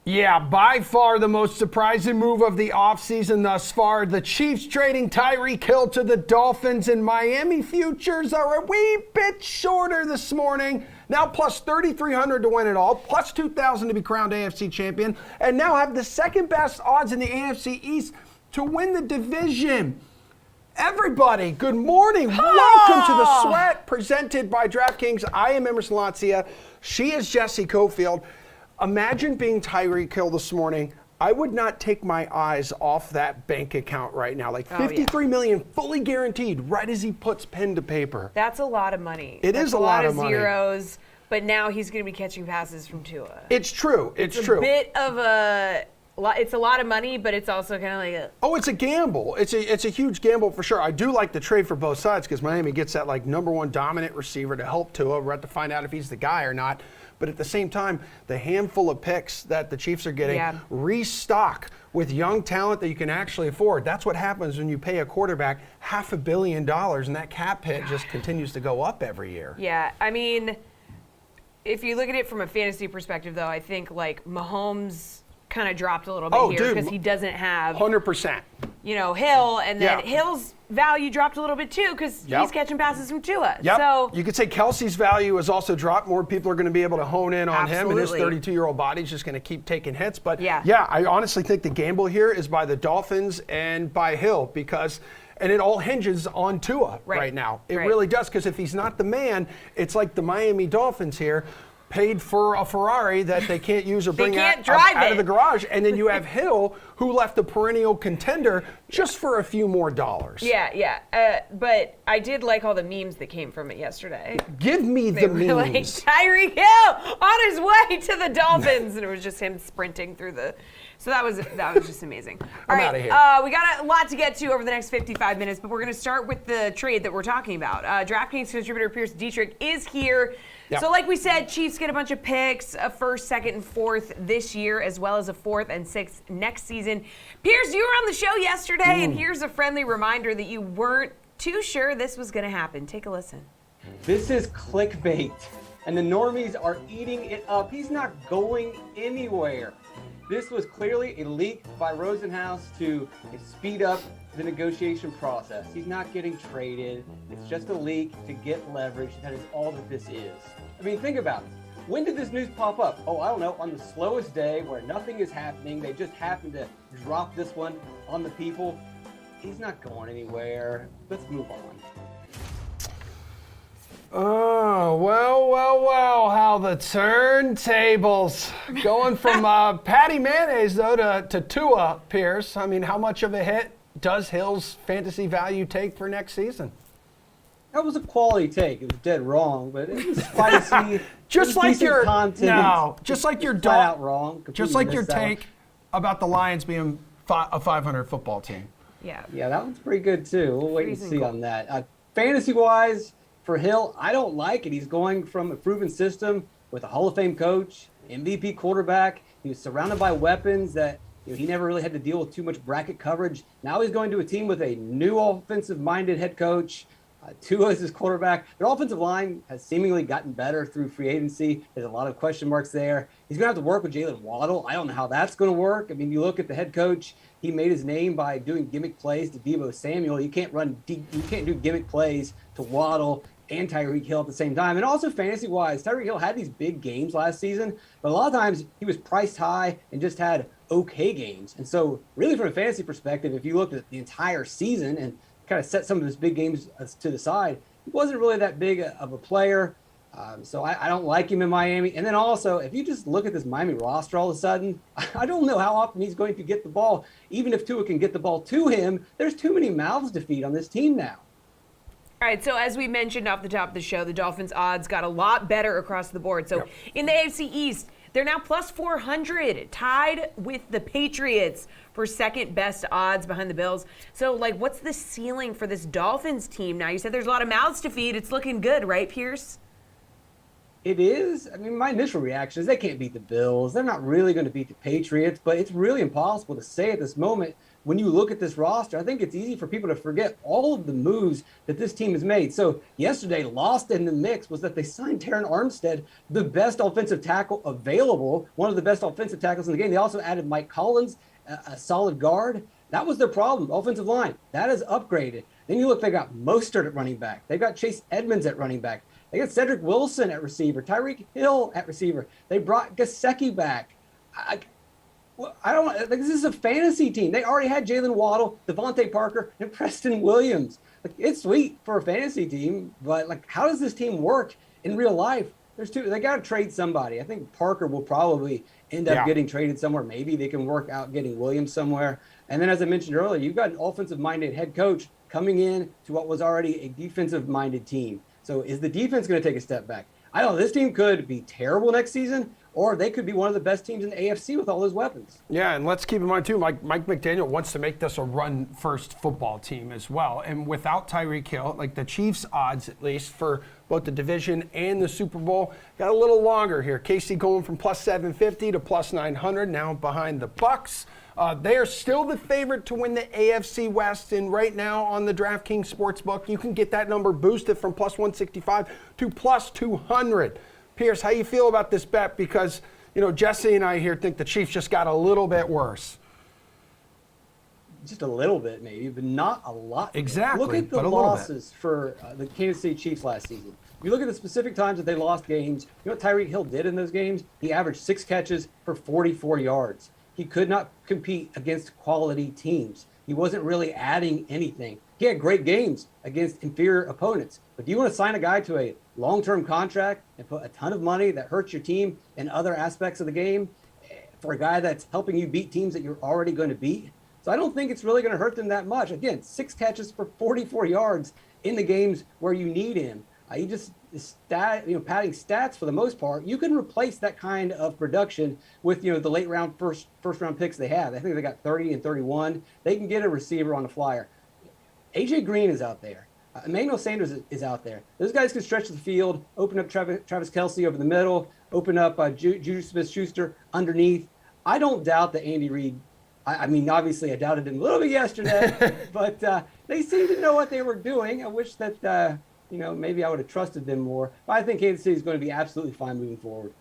Yeah, by far the most surprising move of the offseason thus far. The Chiefs trading Tyreek Hill to the Dolphins, and Miami futures are a wee bit shorter this morning. Now plus 3,300 to win it all, plus 2,000 to be crowned AFC champion, and now have the second best odds in the AFC East to win the division. Everybody, good morning. Welcome to the Sweat, presented by DraftKings. I am Emerson Latzia. She is Jesse Cofield. Imagine being Tyreek Hill this morning. I would not take my eyes off that bank account right now. Like $53 million fully guaranteed right as he puts pen to paper. That's a lot of money. It is a lot of money. Zeros, but now he's going to be catching passes from Tua. It's true. It's true. It's a lot of money, but it's also kind of like a... Oh, it's a gamble. It's a huge gamble for sure. I do like the trade for both sides because Miami gets that like number one dominant receiver to help Tua. We're at to find out if he's the guy or not. But at the same time, the handful of picks that the Chiefs are getting restock with young talent that you can actually afford. That's what happens when you pay a quarterback $500 million, and that cap hit just continues to go up every year. Yeah, I mean, if you look at it from a fantasy perspective, though, I think like Mahomes kind of dropped a little bit here because he doesn't have 100%. Hill, and then Hill's value dropped a little bit too because he's catching passes from Tua. Yep. So you could say Kelsey's value has also dropped. More people are going to be able to hone in on him, and his 32-year-old body's just going to keep taking hits. But I honestly think the gamble here is by the Dolphins and by Hill and it all hinges on Tua right now. It really does, because if he's not the man, it's like the Miami Dolphins here paid for a Ferrari that they can't use or bring out of the garage. And then you have Hill, who left a perennial contender just for a few more dollars. But I did like all the memes that came from it yesterday. Give me the memes. Like Tyreek Hill on his way to the Dolphins, and it was just him sprinting through the... So that was just amazing. All right, out of here. We got a lot to get to over the next 55 minutes, but we're going to start with the trade that we're talking about. DraftKings contributor Pierce Dietrich is here. Yep. So like we said, Chiefs get a bunch of picks, a first, second, and fourth this year, as well as a fourth and sixth next season. Pierce, you were on the show yesterday, and here's a friendly reminder that you weren't too sure this was going to happen. Take a listen. This is clickbait, and the normies are eating it up. He's not going anywhere. This was clearly a leak by Rosenhaus to speed up the negotiation process. He's not getting traded. It's just a leak to get leverage. That is all that this is. I mean, think about it. When did this news pop up? Oh, I don't know, on the slowest day where nothing is happening. They just happened to drop this one on the people. He's not going anywhere. Let's move on. Oh, well, how the turntables. Going from Patty Mayonnaise, though, to Tua, Pierce. I mean, how much of a hit does Hill's fantasy value take for next season? That was a quality take. It was dead wrong, but it was spicy. Just like your take about the Lions being a 500 football team. Yeah, that one's pretty good too. We'll wait and see on that. Fantasy-wise, for Hill, I don't like it. He's going from a proven system with a Hall of Fame coach, MVP quarterback. He was surrounded by weapons that he never really had to deal with too much bracket coverage. Now he's going to a team with a new offensive-minded head coach. Tua is his quarterback. Their offensive line has seemingly gotten better through free agency. There's a lot of question marks there. He's going to have to work with Jalen Waddle. I don't know how that's going to work. I mean, you look at the head coach. He made his name by doing gimmick plays to Deebo Samuel. You can't do gimmick plays to Waddle and Tyreek Hill at the same time. And also fantasy-wise, Tyreek Hill had these big games last season, but a lot of times he was priced high and just had okay games. And so really from a fantasy perspective, if you looked at the entire season and kind of set some of his big games to the side, he wasn't really that big of a player. So I don't like him in Miami. And then also, if you just look at this Miami roster all of a sudden, I don't know how often he's going to get the ball. Even if Tua can get the ball to him, there's too many mouths to feed on this team now. All right, so as we mentioned off the top of the show, the Dolphins' odds got a lot better across the board. So in the AFC East, they're now plus 400, tied with the Patriots for second best odds behind the Bills. So, what's the ceiling for this Dolphins team now? You said there's a lot of mouths to feed. It's looking good, right, Pierce? It is. I mean, my initial reaction is they can't beat the Bills. They're not really going to beat the Patriots, but it's really impossible to say at this moment when you look at this roster, I think it's easy for people to forget all of the moves that this team has made. So yesterday, lost in the mix was that they signed Terron Armstead, the best offensive tackle available, one of the best offensive tackles in the game. They also added Mike Collins, a solid guard. That was their problem, offensive line. That is upgraded. Then you look, they got Mostert at running back. They've got Chase Edmonds at running back. They got Cedric Wilson at receiver, Tyreek Hill at receiver. They brought Gesicki back. I don't like, this is a fantasy team. They already had Jalen Waddle, Devontae Parker, and Preston Williams. Like, it's sweet for a fantasy team, but like, how does this team work in real life? They got to trade somebody. I think Parker will probably end up getting traded somewhere. Maybe they can work out getting Williams somewhere. And then, as I mentioned earlier, you've got an offensive-minded head coach coming in to what was already a defensive-minded team. So is the defense going to take a step back? I don't know. This team could be terrible next season, or they could be one of the best teams in the AFC with all those weapons. Yeah, and let's keep in mind, too, Mike McDaniel wants to make this a run-first football team as well. And without Tyreek Hill, like the Chiefs' odds, at least, for both the division and the Super Bowl, got a little longer here. KC going from plus 750 to plus 900, now behind the Bucs. They are still the favorite to win the AFC West, and right now on the DraftKings Sportsbook, you can get that number boosted from plus 165 to plus 200. Pierce, how you feel about this bet? Because, you know, Jesse and I here think the Chiefs just got a little bit worse. Just a little bit, maybe, but not a lot. Exactly. Look at the losses for the Kansas City Chiefs last season. If you look at the specific times that they lost games, you know what Tyreek Hill did in those games? He averaged 6 catches for 44 yards. He could not compete against quality teams. He wasn't really adding anything. He had great games against inferior opponents. But do you want to sign a guy to a long-term contract and put a ton of money that hurts your team in other aspects of the game for a guy that's helping you beat teams that you're already going to beat? So I don't think it's really going to hurt them that much. Again, 6 catches for 44 yards in the games where you need him. Padding stats for the most part, you can replace that kind of production with, the late round first round picks they have. I think they got 30 and 31. They can get a receiver on the flyer. AJ Green is out there. Emmanuel Sanders is out there. Those guys can stretch the field, open up Travis Kelce over the middle, open up Juju Smith-Schuster underneath. I don't doubt that Andy Reid. I mean, obviously, I doubted him a little bit yesterday, but they seem to know what they were doing. I wish that, maybe I would have trusted them more. But I think Kansas City is going to be absolutely fine moving forward.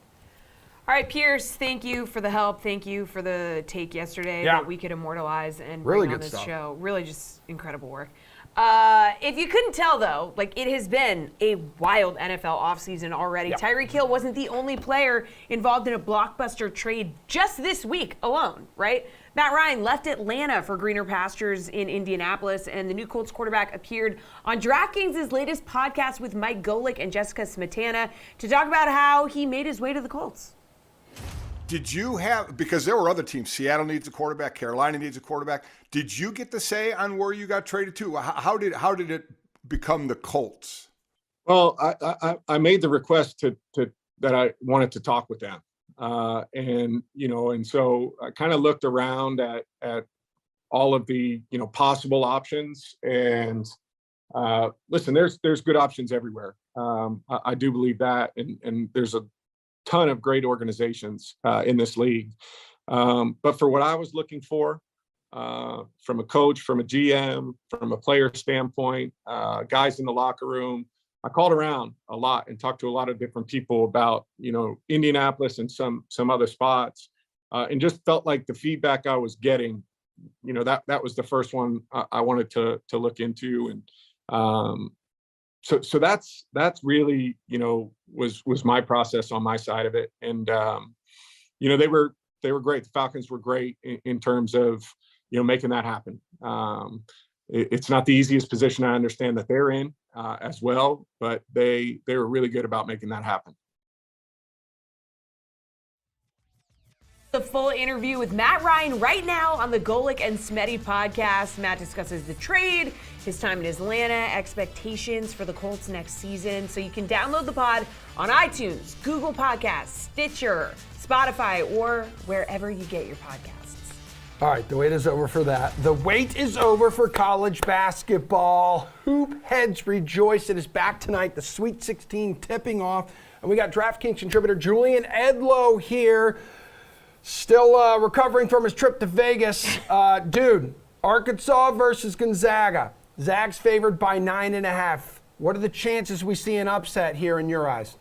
All right, Pierce, thank you for the help. Thank you for the take yesterday that we could immortalize and bring on this show. Really just incredible work. If you couldn't tell, though, it has been a wild NFL offseason already. Yep. Tyreek Hill wasn't the only player involved in a blockbuster trade just this week alone, right? Matt Ryan left Atlanta for greener pastures in Indianapolis, and the new Colts quarterback appeared on DraftKings' latest podcast with Mike Golick and Jessica Smetana to talk about how he made his way to the Colts. Did you have, because there were other teams, Seattle needs a quarterback, Carolina needs a quarterback. Did you get the say on where you got traded to? How did it become the Colts? Well, I made the request that I wanted to talk with them. And so I kind of looked around at all of the, possible options, and listen, there's good options everywhere. I do believe that. And there's a ton of great organizations in this league. But for what I was looking for, from a coach, from a GM, from a player standpoint, guys in the locker room, I called around a lot and talked to a lot of different people about, Indianapolis and some other spots, and just felt like the feedback I was getting, that was the first one I wanted to look into. And so that's really, was my process on my side of it. And, they were great. The Falcons were great in terms of, making that happen. It's not the easiest position, I understand, that they're in as well, but they were really good about making that happen. The full interview with Matt Ryan right now on the Golick and Smetty podcast. Matt discusses the trade, his time in Atlanta, expectations for the Colts next season. So you can download the pod on iTunes, Google Podcasts, Stitcher, Spotify, or wherever you get your podcasts. All right, the wait is over for that. The wait is over for college basketball. Hoop heads rejoice. It is back tonight, the Sweet 16 tipping off. And we got DraftKings contributor Julian Edlow here, still recovering from his trip to Vegas. Dude, Arkansas versus Gonzaga. Zag's favored by 9.5. What are the chances we see an upset here in your eyes?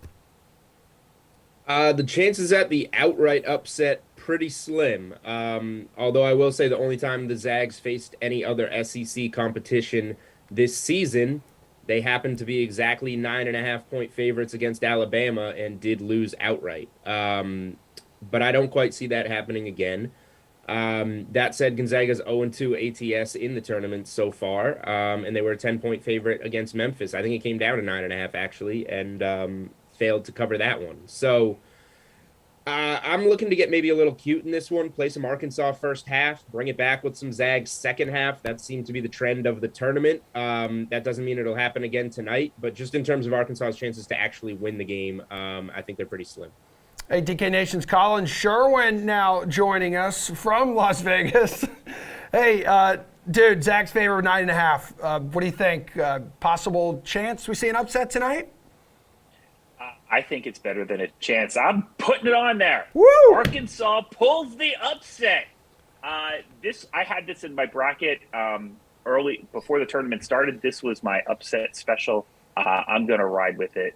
The chances at the outright upset pretty slim. Although I will say the only time the Zags faced any other SEC competition this season, they happened to be exactly 9.5-point favorites against Alabama and did lose outright. But I don't quite see that happening again. That said, Gonzaga's 0-2 ATS in the tournament so far, and they were a 10-point favorite against Memphis. I think it came down to 9.5 actually, and failed to cover that one. So I'm looking to get maybe a little cute in this one, play some Arkansas first half, bring it back with some Zags second half. That seemed to be the trend of the tournament. That doesn't mean it'll happen again tonight, but just in terms of Arkansas's chances to actually win the game, I think they're pretty slim. Hey, DK Nation's Colin Sherwin now joining us from Las Vegas. Hey, dude, Zach's favor of 9.5. What do you think? Possible chance we see an upset tonight? I think it's better than a chance. I'm putting it on there. Woo! Arkansas pulls the upset. I had this in my bracket early before the tournament started. This was my upset special. I'm going to ride with it.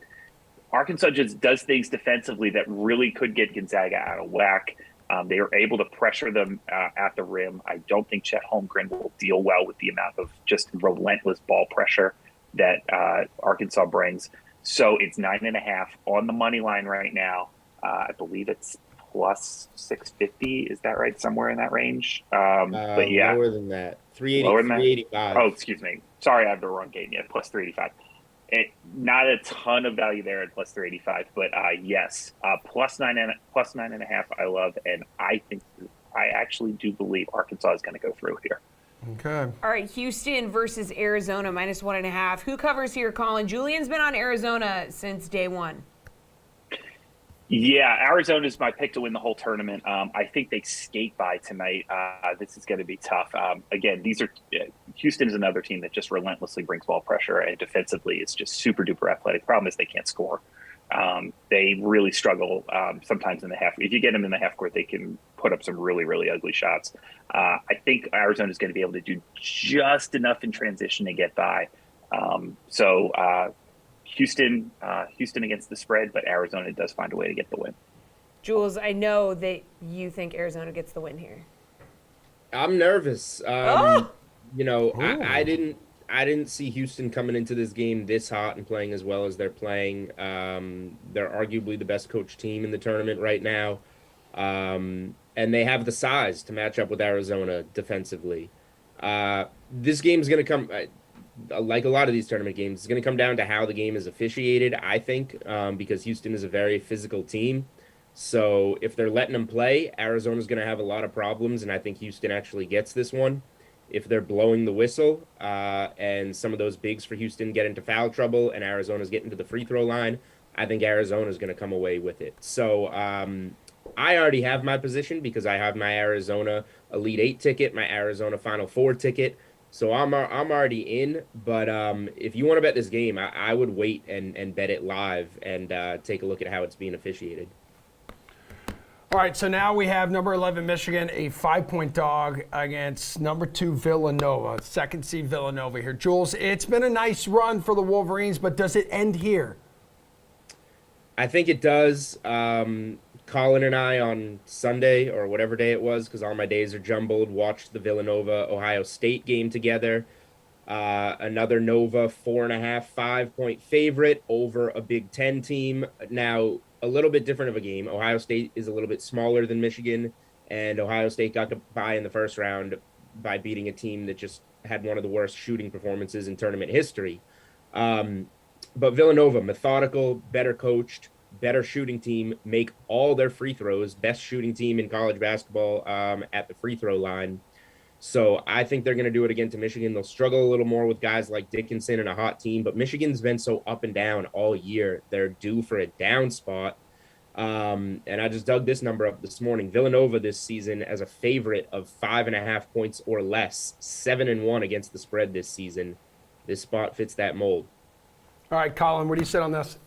Arkansas just does things defensively that really could get Gonzaga out of whack. They are able to pressure them at the rim. I don't think Chet Holmgren will deal well with the amount of just relentless ball pressure that Arkansas brings. So it's 9.5 on the money line right now. I believe it's plus 650. Is that right? Somewhere in that range. But yeah, lower than that. 380, lower than that? 385. Oh, excuse me. Sorry, I have the wrong game yet. Plus 385. Not a ton of value there at plus 385, but yes, plus 9.5. I love, and I actually do believe Arkansas is going to go through here. Okay. All right, Houston versus Arizona, minus 1.5. Who covers here, Colin? Julian's been on Arizona since day one. Yeah, Arizona's my pick to win the whole tournament. I think they skate by tonight. This is going to be tough. Again, Houston is another team that just relentlessly brings ball pressure, and defensively it's just super duper athletic. Problem is they can't score. They really struggle sometimes in the half. If you get them in the half court, they can put up some really, really ugly shots. I think Arizona is going to be able to do just enough in transition to get by. Houston against the spread, but Arizona does find a way to get the win. Jules, I know that you think Arizona gets the win here. I'm nervous. Oh! You know, I didn't see Houston coming into this game this hot and playing as well as they're playing. They're arguably the best coached team in the tournament right now. And they have the size to match up with Arizona defensively. This game is going to come, like a lot of these tournament games, it's going to come down to how the game is officiated, I think, because Houston is a very physical team. So if they're letting them play, Arizona's going to have a lot of problems, and I think Houston actually gets this one. If they're blowing the whistle and some of those bigs for Houston get into foul trouble and Arizona's getting to the free throw line, I think Arizona's going to come away with it. So I already have my position because I have my Arizona Elite Eight ticket, my Arizona Final Four ticket. So I'm already in. But if you want to bet this game, I would wait and bet it live and take a look at how it's being officiated. All right, so now we have number 11 Michigan, a 5-point dog against number 2 Villanova, second seed Villanova here. Jules, it's been a nice run for the Wolverines, but does it end here? I think it does. Colin and I on Sunday or whatever day it was, because all my days are jumbled, watched the Villanova-Ohio State game together. Another Nova 4.5, 5-point favorite over a Big Ten team. Now, a little bit different of a game. Ohio State is a little bit smaller than Michigan, and Ohio State got to bye in the first round by beating a team that just had one of the worst shooting performances in tournament history. But Villanova, methodical, better coached, better shooting team, make all their free throws, best shooting team in college basketball at the free throw line. So I think they're going to do it again to Michigan. They'll struggle a little more with guys like Dickinson and a hot team, but Michigan's been so up and down all year. They're due for a down spot. And I just dug this number up this morning. Villanova this season as a favorite of 5.5 points or less, 7-1 against the spread this season. This spot fits that mold. All right, Colin, what do you say on this?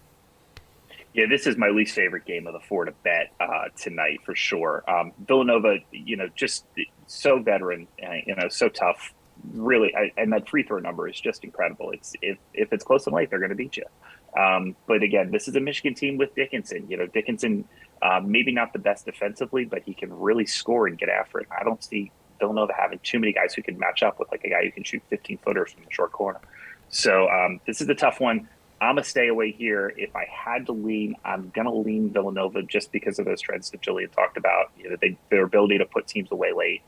Yeah, this is my least favorite game of the four to bet tonight for sure. Villanova, just so veteran, so tough. Really, and that free throw number is just incredible. It's if it's close and late, they're going to beat you. But again, this is a Michigan team with Dickinson. Dickinson, maybe not the best defensively, but he can really score and get after it. I don't see Villanova having too many guys who can match up with like a guy who can shoot 15-footers from the short corner. So this is a tough one. I'm going to stay away here. If I had to lean, I'm going to lean Villanova just because of those trends that Julian talked about. Their ability to put teams away late.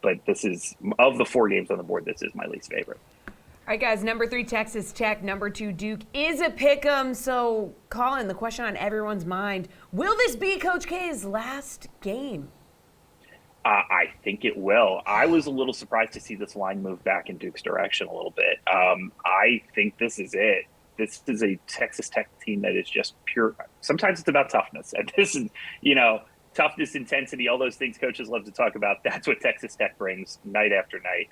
But this is, of the four games on the board, this is my least favorite. All right, guys, number 3, Texas Tech. Number 2, Duke is a pick'em. So, Colin, the question on everyone's mind, will this be Coach K's last game? I think it will. I was a little surprised to see this line move back in Duke's direction a little bit. I think this is it. This is a Texas Tech team that is just pure. Sometimes it's about toughness. And this is, toughness, intensity, all those things coaches love to talk about. That's what Texas Tech brings night after night.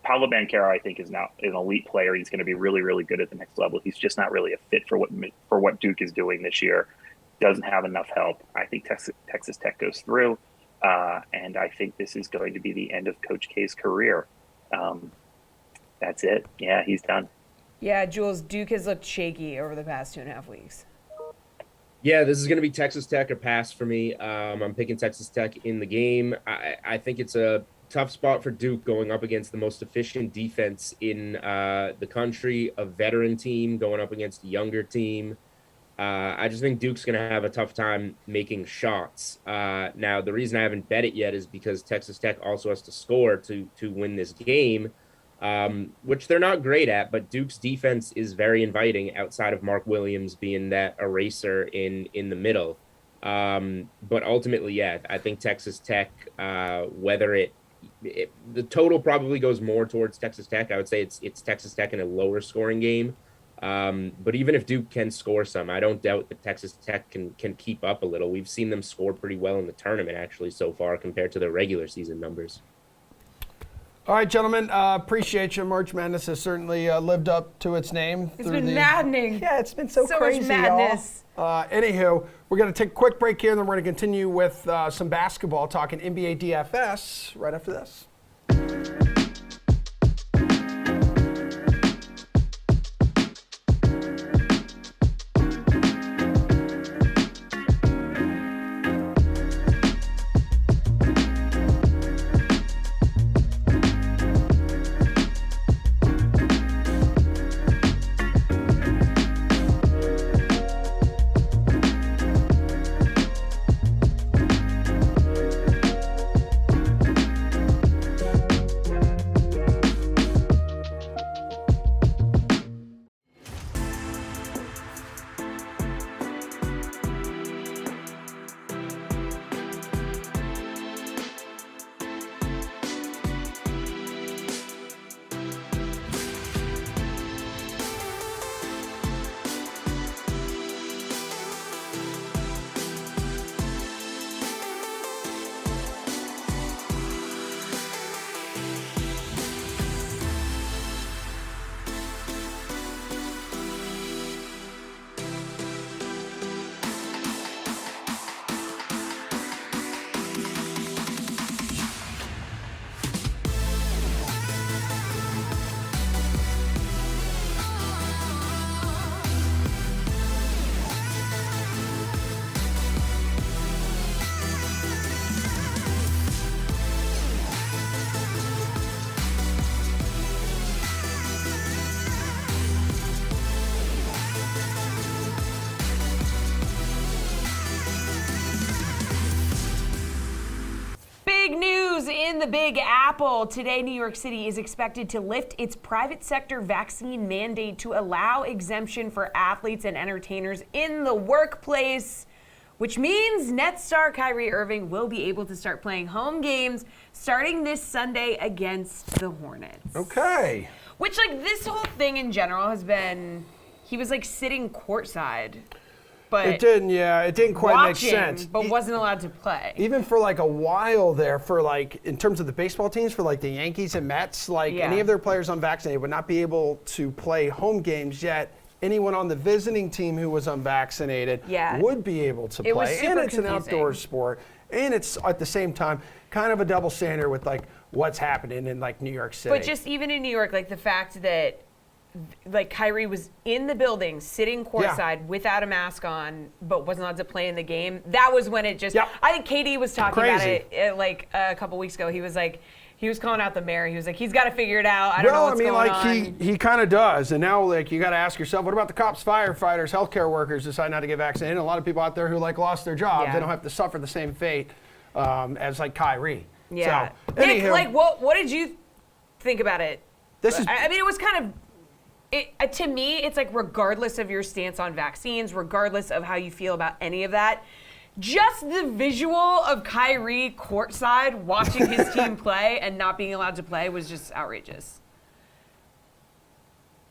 Paolo Banchero, I think, is now an elite player. He's going to be really, really good at the next level. He's just not really a fit for what Duke is doing this year. Doesn't have enough help. I think Texas Tech goes through. And I think this is going to be the end of Coach K's career. That's it. Yeah, he's done. Yeah, Jules, Duke has looked shaky over the past 2.5 weeks. Yeah, this is going to be Texas Tech or pass for me. I'm picking Texas Tech in the game. I think it's a tough spot for Duke going up against the most efficient defense in the country, a veteran team going up against a younger team. I just think Duke's going to have a tough time making shots. Now, the reason I haven't bet it yet is because Texas Tech also has to score to win this game, which they're not great at, but Duke's defense is very inviting outside of Mark Williams being that eraser in the middle. But ultimately, yeah, I think Texas Tech, whether the total probably goes more towards Texas Tech. I would say it's Texas Tech in a lower scoring game. But even if Duke can score some, I don't doubt that Texas Tech can keep up a little. We've seen them score pretty well in the tournament, actually, so far compared to their regular season numbers. All right, gentlemen, appreciate you. March Madness has certainly lived up to its name. It's been maddening. Yeah, it's been so crazy, much madness. Anywho, we're going to take a quick break here, and then we're going to continue with some basketball, talking NBA DFS right after this. In the Big Apple, today New York City is expected to lift its private sector vaccine mandate to allow exemption for athletes and entertainers in the workplace, which means Nets star Kyrie Irving will be able to start playing home games starting this Sunday against the Hornets. Okay. Which, this whole thing in general has been, he was sitting courtside. But it didn't quite make sense. But wasn't allowed to play. Even for a while there, for in terms of the baseball teams, for the Yankees and Mets, any of their players unvaccinated would not be able to play home games. Yet anyone on the visiting team who was unvaccinated would be able to It was play. super And it's an confusing. outdoor sport. And it's at the same time kind of a double standard with like what's happening in like New York City. But just even in New York, like the fact that like Kyrie was in the building, sitting courtside without a mask on, but wasn't allowed to play in the game. That was when it just. I think KD was talking about it like a couple weeks ago. He was like, he was calling out the mayor. He was like, he's got to figure it out. I don't know what's going on. He kind of does. And now like you got to ask yourself, what about the cops, firefighters, healthcare workers decide not to get vaccinated? And a lot of people out there who like lost their jobs, they don't have to suffer the same fate as like Kyrie. Yeah. So, Nick, anywho, like what did you think about it? I mean, it was kind of. To me, it's like regardless of your stance on vaccines, regardless of how you feel about any of that, just the visual of Kyrie courtside watching his team play and not being allowed to play was just outrageous.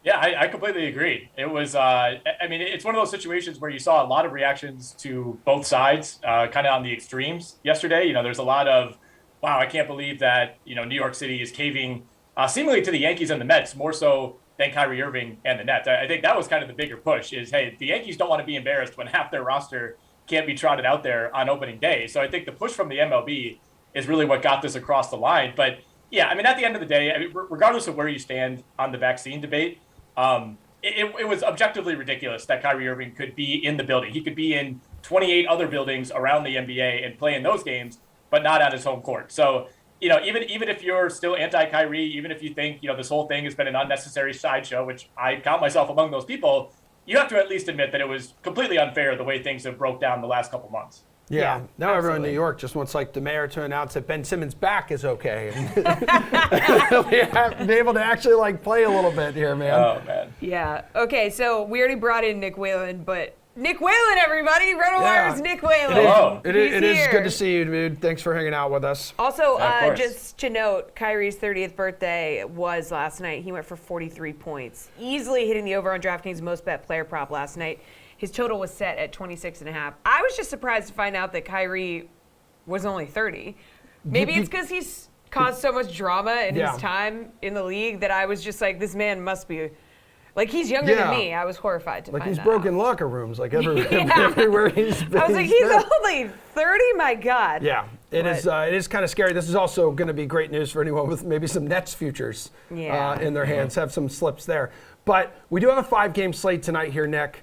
Yeah, I completely agree. It was, I mean, it's one of those situations where you saw a lot of reactions to both sides, kind of on the extremes yesterday. You know, there's a lot of, wow, I can't believe that, you know, New York City is caving seemingly to the Yankees and the Mets more so than Kyrie Irving and the Nets. I think that was kind of the bigger push is, hey, the Yankees don't want to be embarrassed when half their roster can't be trotted out there on opening day. So I think the push from the MLB is really what got this across the line. But yeah, I mean, at the end of the day, I mean, regardless of where you stand on the vaccine debate, it was objectively ridiculous that Kyrie Irving could be in the building. He could be in 28 other buildings around the NBA and play in those games, but not at his home court. So, you know, even if you're still anti-Kyrie, even if you think, you know, this whole thing has been an unnecessary sideshow, which I count myself among those people, you have to at least admit that it was completely unfair the way things have broke down the last couple months. Yeah, now everyone in New York just wants like the mayor to announce that Ben Simmons' back is okay. Be able to actually like play a little bit here, man. Oh, man. Yeah. Okay, so we already brought in Nick Whalen, but Nick Whalen, everybody! RotoWire's Nick Whalen. Hello. It is good to see you, dude. Thanks for hanging out with us. Also, just to note, Kyrie's 30th birthday was last night. He went for 43 points, easily hitting the over on DraftKings most bet player prop last night. His total was set at 26.5. I was just surprised to find out that Kyrie was only 30. Maybe it's because he's caused so much drama in his time in the league that I was just like, this man must be. Like, he's younger than me. I was horrified to find that. Like, he's broken locker rooms, like, everywhere he's been. I was like, he's only 30? My God. Yeah, it is kind of scary. This is also going to be great news for anyone with maybe some Nets futures in their hands, have some slips there. But we do have a 5-game slate tonight here, Nick.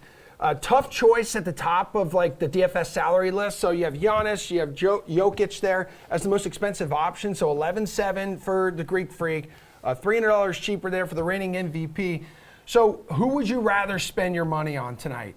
Tough choice at the top of, like, the DFS salary list. So you have Giannis, you have Jokic there as the most expensive option. So 11-7 for the Greek Freak, $300 cheaper there for the reigning MVP. So who would you rather spend your money on tonight?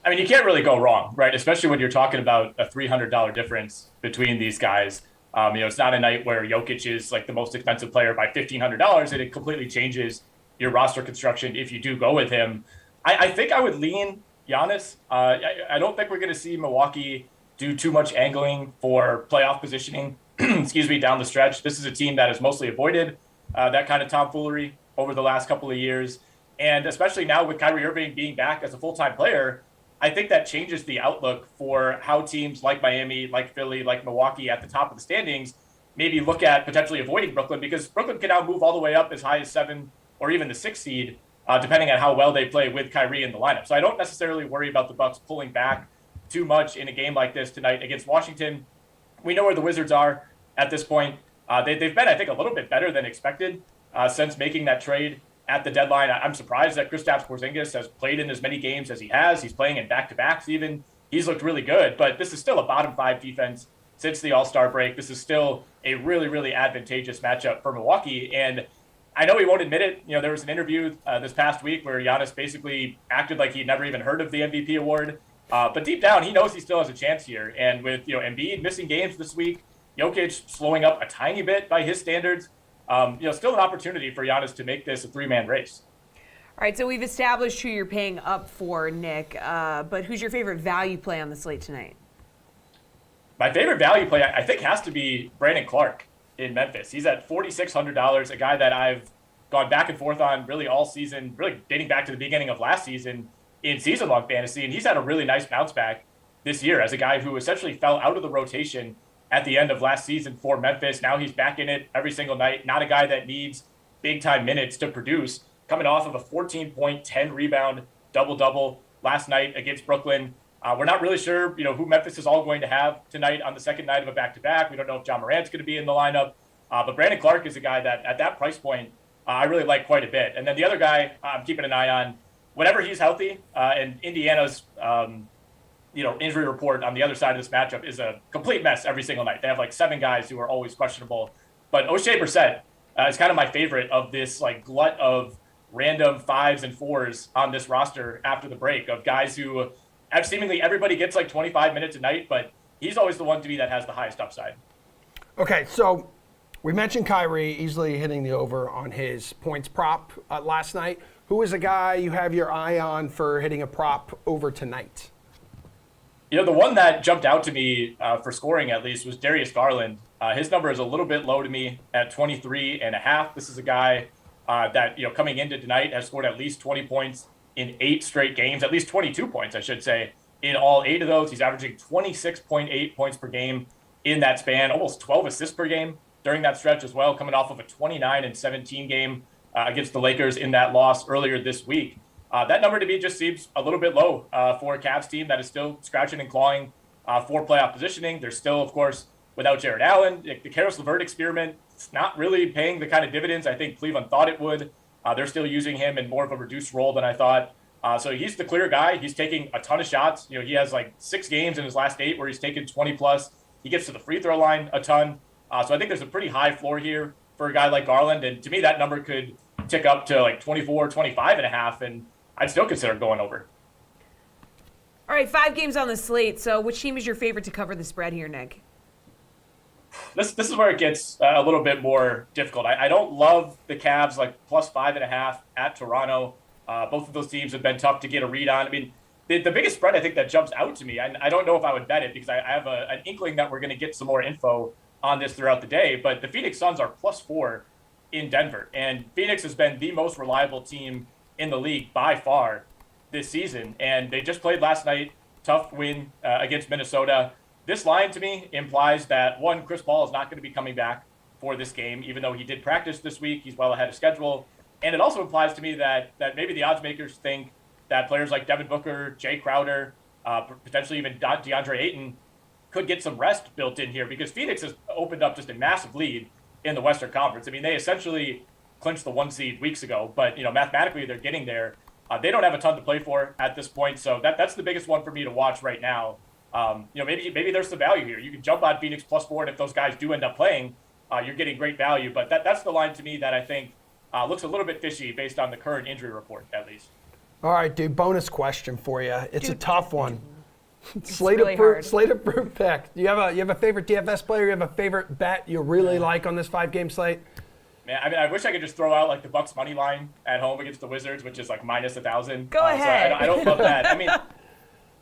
I mean, you can't really go wrong, right? Especially when you're talking about a $300 difference between these guys. You know, it's not a night where Jokic is like the most expensive player by $1,500, and it completely changes your roster construction if you do go with him. I think I would lean Giannis. I don't think we're going to see Milwaukee do too much angling for playoff positioning, down the stretch. This is a team that has mostly avoided that kind of tomfoolery over the last couple of years. And especially now with Kyrie Irving being back as a full-time player, I think that changes the outlook for how teams like Miami, like Philly, like Milwaukee at the top of the standings maybe look at potentially avoiding Brooklyn, because Brooklyn can now move all the way up as high as 7 or even the 6th seed, depending on how well they play with Kyrie in the lineup. So I don't necessarily worry about the Bucks pulling back too much in a game like this tonight against Washington. We know where the Wizards are at this point. They've been, I think, a little bit better than expected since making that trade at the deadline. I'm surprised that Kristaps Porzingis has played in as many games as he has. He's playing in back-to-backs even. He's looked really good, but this is still a bottom 5 defense since the All-Star break. This is still a really, really advantageous matchup for Milwaukee. And I know he won't admit it. You know, there was an interview this past week where Giannis basically acted like he'd never even heard of the MVP award. But deep down, he knows he still has a chance here. And with, you know, Embiid missing games this week, Jokic slowing up a tiny bit by his standards, still an opportunity for Giannis to make this a 3-man race. All right, so we've established who you're paying up for, Nick, but who's your favorite value play on the slate tonight? My favorite value play, I think, has to be Brandon Clark in Memphis. He's at $4,600, a guy that I've gone back and forth on really all season, really dating back to the beginning of last season in season-long fantasy, and he's had a really nice bounce back this year as a guy who essentially fell out of the rotation at the end of last season for Memphis. Now he's back in it every single night. Not a guy that needs big-time minutes to produce. coming off of a 14-point, 10-rebound double-double last night against Brooklyn. We're not really sure, who Memphis is all going to have tonight on the second night of a back-to-back. We don't know if John Morant's going to be in the lineup. But Brandon Clark is a guy that at that price point, I really like quite a bit. And then the other guy I'm keeping an eye on, whenever he's healthy, and Indiana's, injury report on the other side of this matchup is a complete mess every single night. They have like 7 guys who are always questionable. But O'Shea Brissett is kind of my favorite of this like glut of random 5s and 4s on this roster after the break of guys who have seemingly everybody gets like 25 minutes a night, but he's always the one to me that has the highest upside. Okay, so we mentioned Kyrie easily hitting the over on his points prop last night. Who is a guy you have your eye on for hitting a prop over tonight? The one that jumped out to me for scoring at least was Darius Garland. His number is a little bit low to me at 23.5. This is a guy that, coming into tonight has scored at least 20 points in 8 straight games, at least 22 points, I should say, in all 8 of those. He's averaging 26.8 points per game in that span, almost 12 assists per game during that stretch as well, coming off of a 29-17 game against the Lakers in that loss earlier this week. That number to me just seems a little bit low for a Cavs team that is still scratching and clawing for playoff positioning. They're still, of course, without Jared Allen. The Karis LeVert experiment, it's not really paying the kind of dividends I think Cleveland thought it would. They're still using him in more of a reduced role than I thought. So he's the clear guy. He's taking a ton of shots. He has like 6 games in his last 8 where he's taken 20 plus. He gets to the free throw line a ton. So I think there's a pretty high floor here for a guy like Garland. And to me, that number could tick up to like 24, 25.5. And I'd still consider going over. All right, 5 games on the slate. So which team is your favorite to cover the spread here, Nick? This is where it gets a little bit more difficult. I don't love the Cavs like plus 5.5 at Toronto. Both of those teams have been tough to get a read on. I mean, the biggest spread I think that jumps out to me, I don't know if I would bet it because I have an inkling that we're going to get some more info on this throughout the day, but the Phoenix Suns are plus 4 in Denver. And Phoenix has been the most reliable team in the league by far this season. And they just played last night, tough win against Minnesota. This line to me implies that, one, Chris Paul is not going to be coming back for this game, even though he did practice this week. He's well ahead of schedule. And it also implies to me that maybe the odds makers think that players like Devin Booker, Jay Crowder, potentially even DeAndre Ayton could get some rest built in here because Phoenix has opened up just a massive lead in the Western Conference. I mean, they essentially clinched the 1 seed weeks ago, but mathematically they're getting there. They don't have a ton to play for at this point, so that's the biggest one for me to watch right now. Maybe there's some value here. You can jump on Phoenix plus 4, and if those guys do end up playing, you're getting great value. But that's the line to me that I think looks a little bit fishy based on the current injury report, at least. All right, dude. Bonus question for you. It's a tough one. Slate really of proof pick. You have a favorite DFS player? You have a favorite bet you really like on this 5-game slate? Man, I mean, I wish I could just throw out like the Bucks money line at home against the Wizards, which is like minus 1,000. Go ahead. So I don't love that. I mean,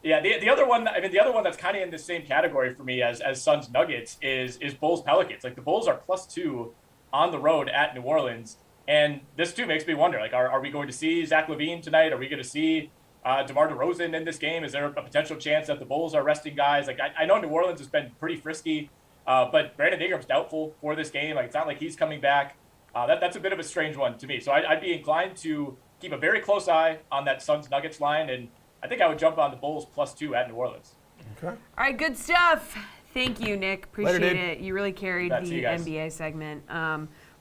yeah, the other one. I mean, the other one that's kind of in the same category for me as Suns Nuggets is Bulls Pelicans. Like the Bulls are plus 2 on the road at New Orleans, and this too makes me wonder. Like, are we going to see Zach LaVine tonight? Are we going to see DeMar DeRozan in this game? Is there a potential chance that the Bulls are resting guys? Like I know New Orleans has been pretty frisky, but Brandon Ingram's doubtful for this game. Like it's not like he's coming back. That's a bit of a strange one to me. So I'd be inclined to keep a very close eye on that Suns Nuggets line, and I think I would jump on the Bulls plus 2 at New Orleans. Okay. All right, good stuff. Thank you, Nick. Appreciate Later, dude. it. You really carried See the you guys. NBA segment.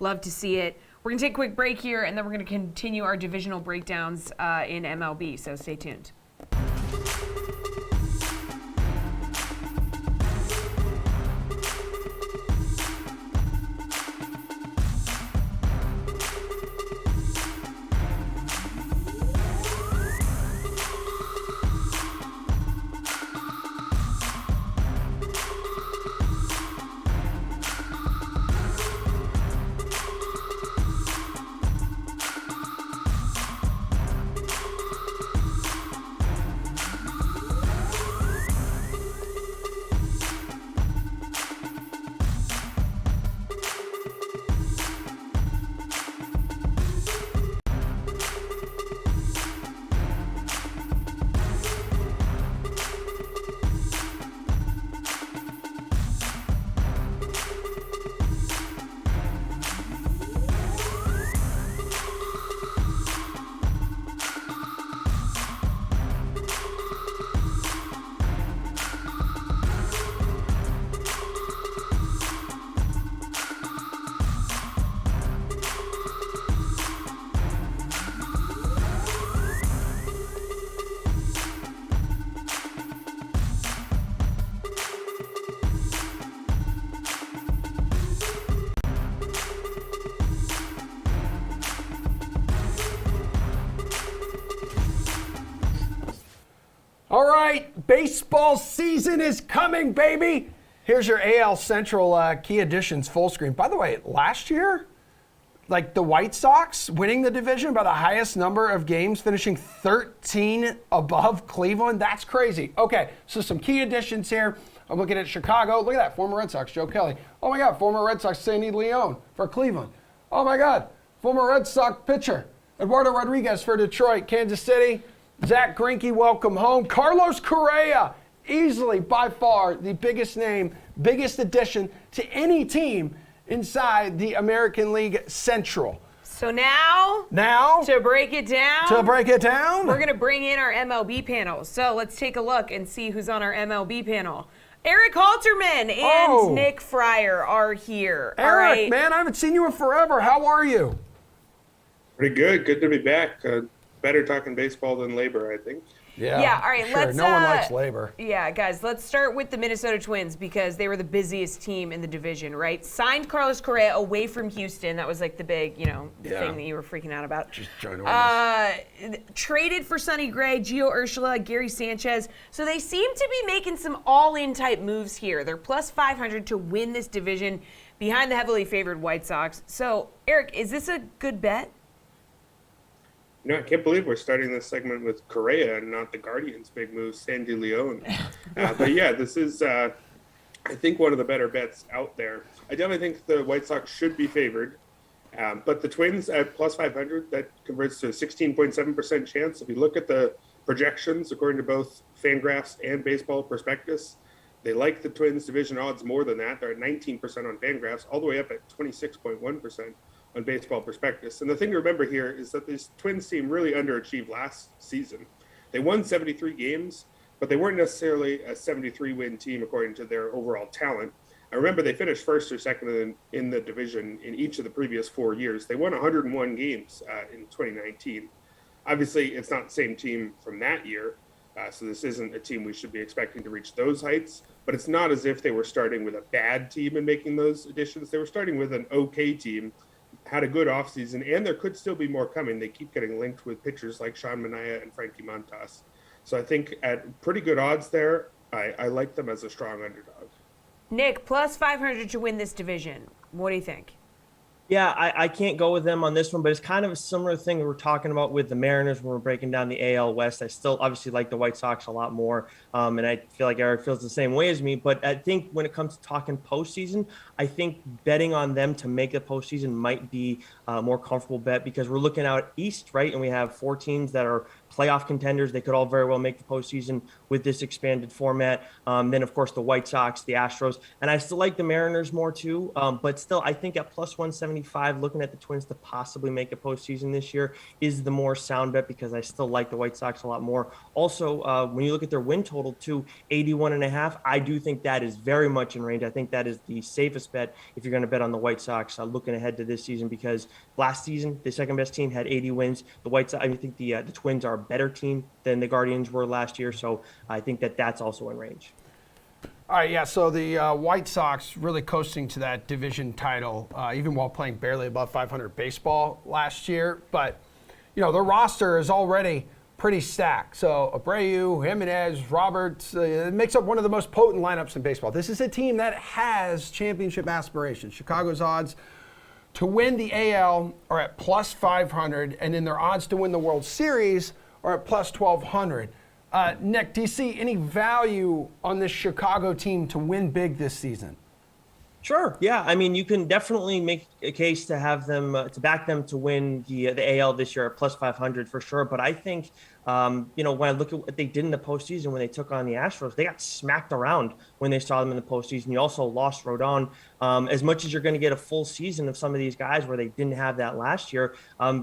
Love to see it. We're going to take a quick break here, and then we're going to continue our divisional breakdowns in MLB, so stay tuned. All right, baseball season is coming, baby. Here's your AL Central key additions full screen. By the way, last year, like the White Sox winning the division by the highest number of games, finishing 13 above Cleveland. That's crazy. Okay, so some key additions here. I'm looking at Chicago. Look at that, former Red Sox, Joe Kelly. Oh my God, former Red Sox, Sandy Leon for Cleveland. Oh my God, former Red Sox pitcher, Eduardo Rodriguez for Detroit. Kansas City, Zach Greinke, welcome home. Carlos Correa, easily by far the biggest name, biggest addition to any team inside the American League Central. So now to break it down, we're going to bring in our MLB panel. So let's take a look and see who's on our MLB panel. Eric Halterman and Nick Fryer are here. Eric, all right. man, I haven't seen you in forever. How are you? Pretty good. Good to be back. Better talking baseball than labor, I think. Yeah. All right. Sure. No one likes labor. Yeah, guys. Let's start with the Minnesota Twins because they were the busiest team in the division, right? Signed Carlos Correa away from Houston. That was like the big, thing that you were freaking out about. Just ginormous. Traded for Sonny Gray, Gio Urshela, Gary Sanchez. So they seem to be making some all-in type moves here. They're plus 500 to win this division behind the heavily favored White Sox. So, Eric, is this a good bet? I can't believe we're starting this segment with Correa and not the Guardians' big move, Sandy Leon. But yeah, this is, I think, one of the better bets out there. I definitely think the White Sox should be favored. But the Twins at plus 500, that converts to a 16.7% chance. If you look at the projections, according to both Fangraphs and Baseball Prospectus, they like the Twins division odds more than that. They're at 19% on Fangraphs, all the way up at 26.1% on Baseball Prospectus. And the thing to remember here is that this Twins team really underachieved last season. They won 73 games, but they weren't necessarily a 73-win team according to their overall talent. I remember they finished first or second in the division in each of the previous 4 years. They won 101 games in 2019. Obviously, it's not the same team from that year, so this isn't a team we should be expecting to reach those heights, but it's not as if they were starting with a bad team and making those additions. They were starting with an okay team, had a good offseason, and there could still be more coming. They keep getting linked with pitchers like Sean Manaea and Frankie Montas. So I think at pretty good odds there, I like them as a strong underdog. Nick, plus 500 to win this division. What do you think? Yeah, I can't go with them on this one, but it's kind of a similar thing we were talking about with the Mariners when we're breaking down the AL West. I still obviously like the White Sox a lot more, and I feel like Eric feels the same way as me. But I think when it comes to talking postseason, I think betting on them to make the postseason might be a more comfortable bet because we're looking out East, right? And we have 4 teams that are playoff contenders. They could all very well make the postseason with this expanded format. Then, of course, the White Sox, the Astros. And I still like the Mariners more, too. But still, I think at plus 175, looking at the Twins to possibly make a postseason this year is the more sound bet because I still like the White Sox a lot more. Also, when you look at their win total, too, 81.5, I do think that is very much in range. I think that is the safest bet if you're going to bet on the White Sox looking ahead to this season because last season, the second-best team had 80 wins. The White Sox, I think the Twins are a better team than the Guardians were last year, so I think that that's also in range. All right, yeah, so the White Sox really coasting to that division title, even while playing barely above 500 baseball last year. But, their roster is already pretty stacked. So Abreu, Jimenez, Roberts, it makes up one of the most potent lineups in baseball. This is a team that has championship aspirations. Chicago's odds to win the AL are at plus 500, and then their odds to win the World Series are at plus 1,200. Nick, do you see any value on this Chicago team to win big this season? Sure. Yeah. I mean, you can definitely make a case to have them to back them to win the AL this year at plus 500 for sure. But I think, when I look at what they did in the postseason when they took on the Astros, they got smacked around when they saw them in the postseason. You also lost Rodon. As much as you're going to get a full season of some of these guys where they didn't have that last year,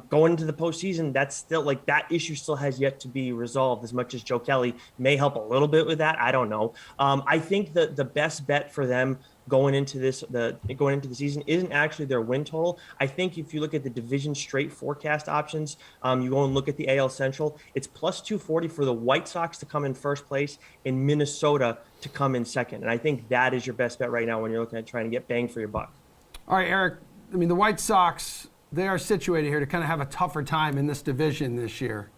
going into the postseason, that's still that issue still has yet to be resolved. As much as Joe Kelly may help a little bit with that, I don't know. I think that the best bet for them going into the season isn't actually their win total. I think if you look at the division straight forecast options, you go and look at the AL Central, it's plus 240 for the White Sox to come in first place and Minnesota to come in second. And I think that is your best bet right now when you're looking at trying to get bang for your buck. All right, Eric, the White Sox, they are situated here to kind of have a tougher time in this division this year.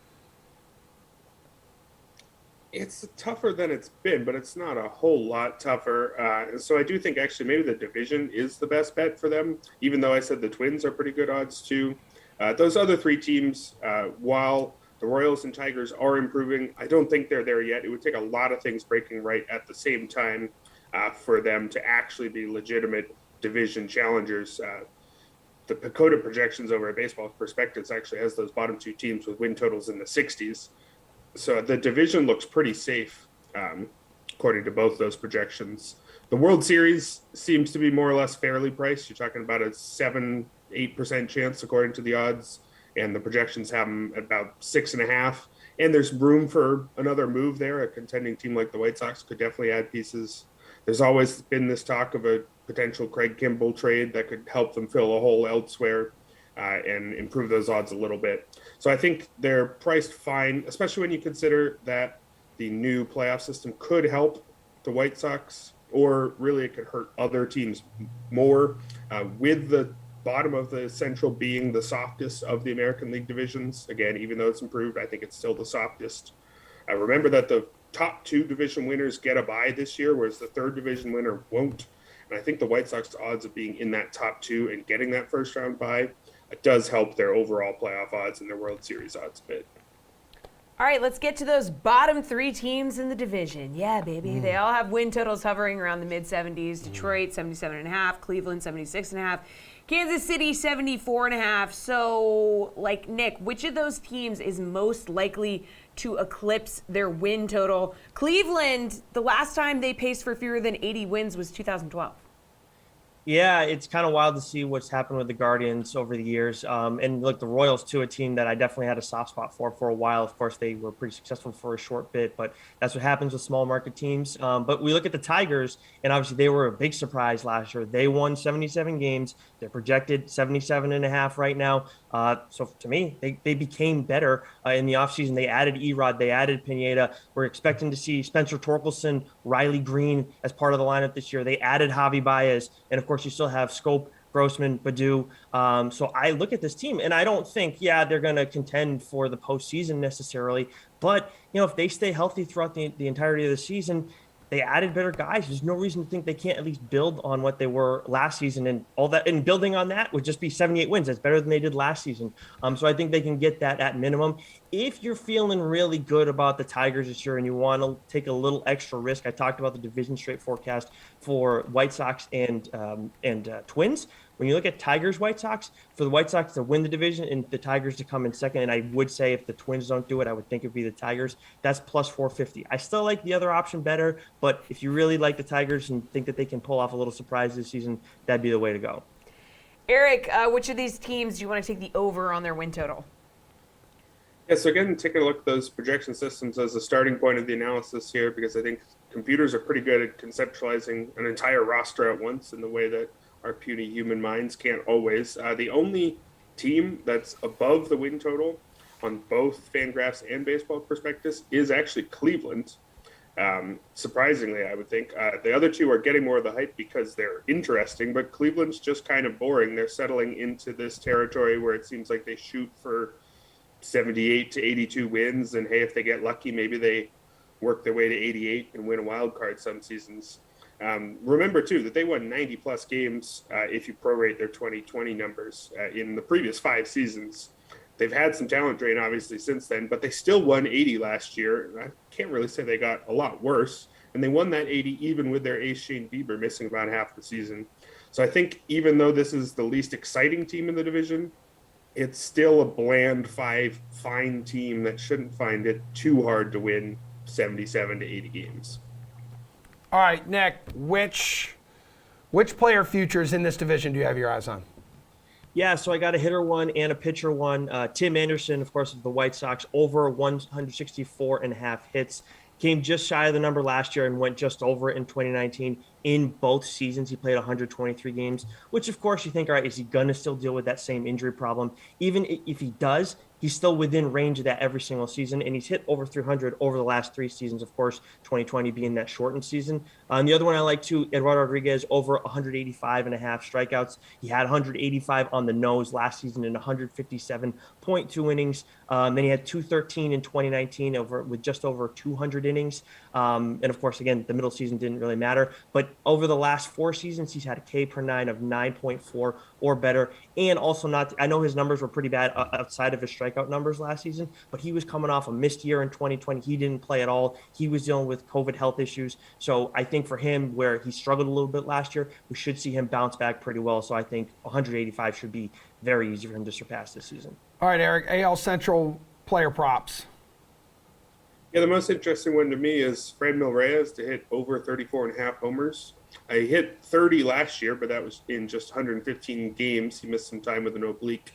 It's tougher than it's been, but it's not a whole lot tougher. So I do think actually maybe the division is the best bet for them, even though I said the Twins are pretty good odds too. Those other three teams, while the Royals and Tigers are improving, I don't think they're there yet. It would take a lot of things breaking right at the same time for them to actually be legitimate division challengers. The PECOTA projections over at Baseball Prospectus actually has those bottom two teams with win totals in the 60s. So the division looks pretty safe, according to both those projections. The World Series seems to be more or less fairly priced. You're talking about a 7-8% chance according to the odds, and the projections have them at about 6.5. And there's room for another move there. A contending team like the White Sox could definitely add pieces. There's always been this talk of a potential Craig Kimbrell trade that could help them fill a hole elsewhere. And improve those odds a little bit. So I think they're priced fine, especially when you consider that the new playoff system could help the White Sox, or really it could hurt other teams more, with the bottom of the Central being the softest of the American League divisions. Again, even though it's improved, I think it's still the softest. Remember that the top two division winners get a bye this year, whereas the third division winner won't. And I think the White Sox odds of being in that top two and getting that first round bye, it does help their overall playoff odds and their World Series odds a bit. All right, let's get to those bottom three teams in the division. Yeah, baby. They all have win totals hovering around the mid-70s. Detroit, 77.5. Cleveland, 76.5. Kansas City, 74.5. So, like, Nick, which of those teams is most likely to eclipse their win total? Cleveland, the last time they paced for fewer than 80 wins was 2012. Yeah, it's kind of wild to see what's happened with the Guardians over the years. And look, the Royals, too, a team that I definitely had a soft spot for a while. Of course, they were pretty successful for a short bit, but that's what happens with small market teams. But we look at the Tigers, and obviously they were a big surprise last year. They won 77 games. They're projected 77.5 right now. So to me, they became better in the offseason. They added Erod. They added Pineda. We're expecting to see Spencer Torkelson, Riley Green as part of the lineup this year. They added Javi Baez. And, of course, you still have Scope, Grossman, Badu. So I look at this team, and I don't think, they're going to contend for the postseason necessarily. But, if they stay healthy throughout the entirety of the season, they added better guys. There's no reason to think they can't at least build on what they were last season, and all that. And building on that would just be 78 wins. That's better than they did last season. So I think they can get that at minimum. If you're feeling really good about the Tigers this year and you want to take a little extra risk, I talked about the division straight forecast for White Sox and Twins. When you look at Tigers, White Sox, for the White Sox to win the division and the Tigers to come in second, and I would say if the Twins don't do it, I would think it would be the Tigers. That's plus 450. I still like the other option better, but if you really like the Tigers and think that they can pull off a little surprise this season, that'd be the way to go. Eric, which of these teams do you want to take the over on their win total? Yeah, so again, taking a look at those projection systems as a starting point of the analysis here, because I think computers are pretty good at conceptualizing an entire roster at once in the way that our puny human minds can't always. The only team that's above the win total on both Fangraphs and Baseball Prospectus is actually Cleveland. Surprisingly, I would think. The other two are getting more of the hype because they're interesting, but Cleveland's just kind of boring. They're settling into this territory where it seems like they shoot for 78 to 82 wins, and hey, if they get lucky, maybe they work their way to 88 and win a wild card some seasons. Remember, too, that they won 90-plus games if you prorate their 2020 numbers in the previous 5 seasons. They've had some talent drain, obviously, since then, but they still won 80 last year. I can't really say they got a lot worse, and they won that 80 even with their ace Shane Bieber missing about half the season. So I think even though this is the least exciting team in the division, it's still a bland fine team that shouldn't find it too hard to win 77 to 80 games. All right, Nick, which player futures in this division do you have your eyes on? Yeah, so I got a hitter one and a pitcher one. Tim Anderson, of course, of the White Sox, over 164.5 hits. Came just shy of the number last year and went just over it in 2019. In both seasons, he played 123 games, which, of course, you think, all right, is he going to still deal with that same injury problem? Even if he does, he's still within range of that every single season. And he's hit over 300 over the last 3 seasons, of course, 2020 being that shortened season. And the other one I like too, Eduardo Rodriguez, over 185 and a half strikeouts. He had 185 on the nose last season in 157.2 innings. Then he had 213 in 2019 with just over 200 innings. And of course, again, the middle season didn't really matter. But over the last 4 seasons, he's had a K per 9 of 9.4 or better. And also I know his numbers were pretty bad outside of his strikeout numbers last season, but he was coming off a missed year in 2020. He didn't play at all. He was dealing with COVID health issues. So I think for him, where he struggled a little bit last year, we should see him bounce back pretty well. So I think 185 should be very easy for him to surpass this season. All right, Eric, AL Central player props. Yeah, the most interesting one to me is Franmil Reyes to hit over 34 and a half homers. He hit 30 last year, but that was in just 115 games. He missed some time with an oblique.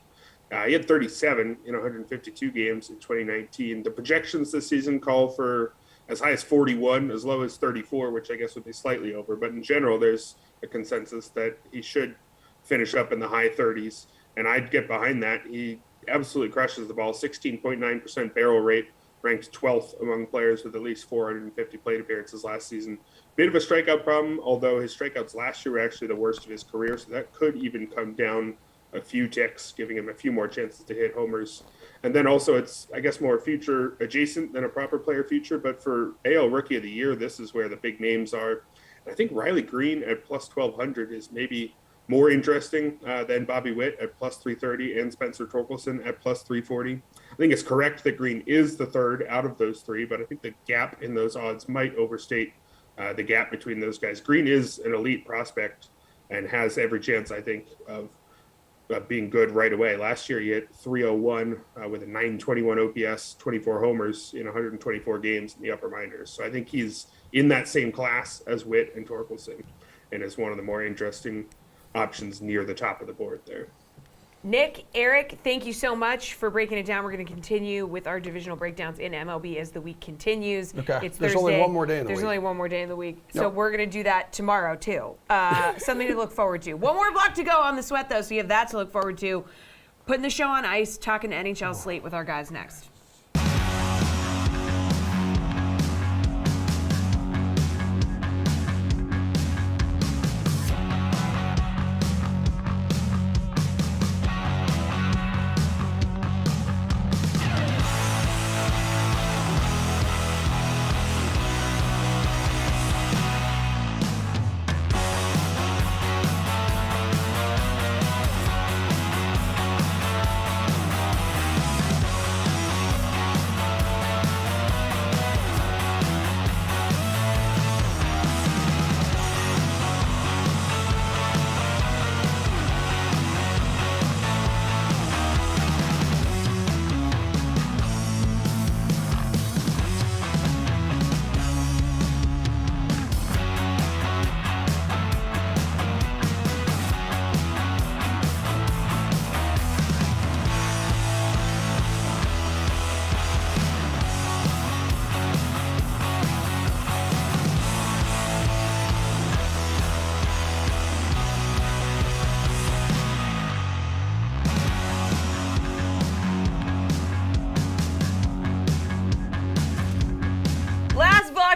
He had 37 in 152 games in 2019. The projections this season call for as high as 41, as low as 34, which I guess would be slightly over. But in general, there's a consensus that he should finish up in the high 30s. And I'd get behind that. He absolutely crushes the ball, 16.9% barrel rate, ranked 12th among players with at least 450 plate appearances last season. Bit of a strikeout problem, although his strikeouts last year were actually the worst of his career, so that could even come down a few ticks, giving him a few more chances to hit homers. And then also it's, I guess, more future adjacent than a proper player future, but for AL Rookie of the Year, this is where the big names are. I think Riley Green at plus 1,200 is maybe more interesting than Bobby Witt at plus 330 and Spencer Torkelson at plus 340. I think it's correct that Green is the third out of those 3, but I think the gap in those odds might overstate the gap between those guys. Green is an elite prospect and has every chance, I think, of being good right away. Last year, he hit 301 with a 921 OPS, 24 homers in 124 games in the upper minors. So I think he's in that same class as Witt and Torkelson and is one of the more interesting options near the top of the board there. Nick, Eric, thank you so much for breaking it down. We're going to continue with our divisional breakdowns in MLB as the week continues. Okay. It's There's Thursday. only one more day in the There's week. only one more day in the week. So Yep. we're going to do that tomorrow, too. Something to look forward to. One more block to go on the sweat, though, so you have that to look forward to. Putting the show on ice, talking to NHL slate with our guys next.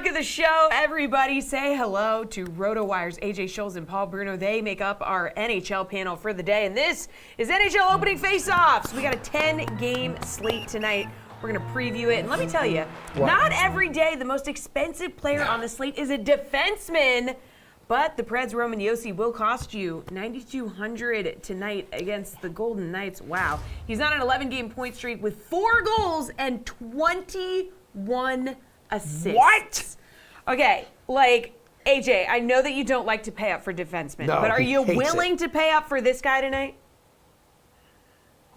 Of the show, everybody say hello to RotoWire's AJ Scholes and Paul Bruno. They make up our NHL panel for the day, and this is NHL Opening Face-Offs. We got a 10-game slate tonight. We're going to preview it, and let me tell you, not every day the most expensive player on the slate is a defenseman, but the Preds' Roman Josi will cost you $9,200 tonight against the Golden Knights. Wow. He's on an 11-game point streak with 4 goals and 21 assists. What? Okay, like, AJ, I know that you don't like to pay up for defensemen, but are you willing to pay up for this guy tonight?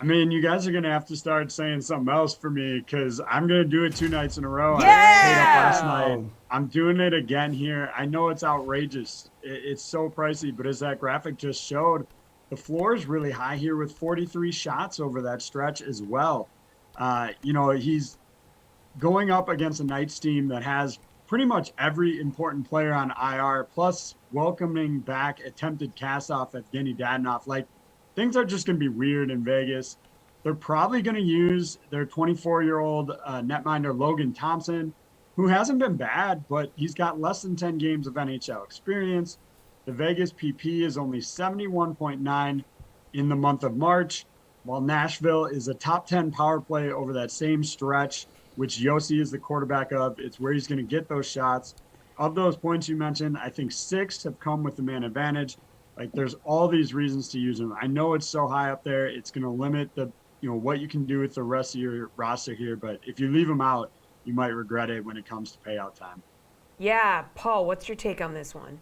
I mean, you guys are going to have to start saying something else for me because I'm going to do it 2 nights in a row. Yeah! I paid up last night. I'm doing it again here. I know it's outrageous. It's so pricey, but as that graphic just showed, the floor is really high here with 43 shots over that stretch as well. He's going up against a Knights team that has pretty much every important player on IR, plus welcoming back attempted cast-off Evgeny Dadonov. Like, things are just going to be weird in Vegas. they're probably going to use their 24-year-old netminder Logan Thompson, who hasn't been bad, but he's got less than 10 games of NHL experience. The Vegas PP is only 71.9 in the month of March, while Nashville is a top 10 power play over that same stretch, which Yossi is the quarterback of. It's where he's going to get those shots. Of those points you mentioned, I think 6 have come with the man advantage. Like, there's all these reasons to use him. I know it's so high up there. It's going to limit the, what you can do with the rest of your roster here. But if you leave him out, you might regret it when it comes to payout time. Yeah, Paul, what's your take on this one?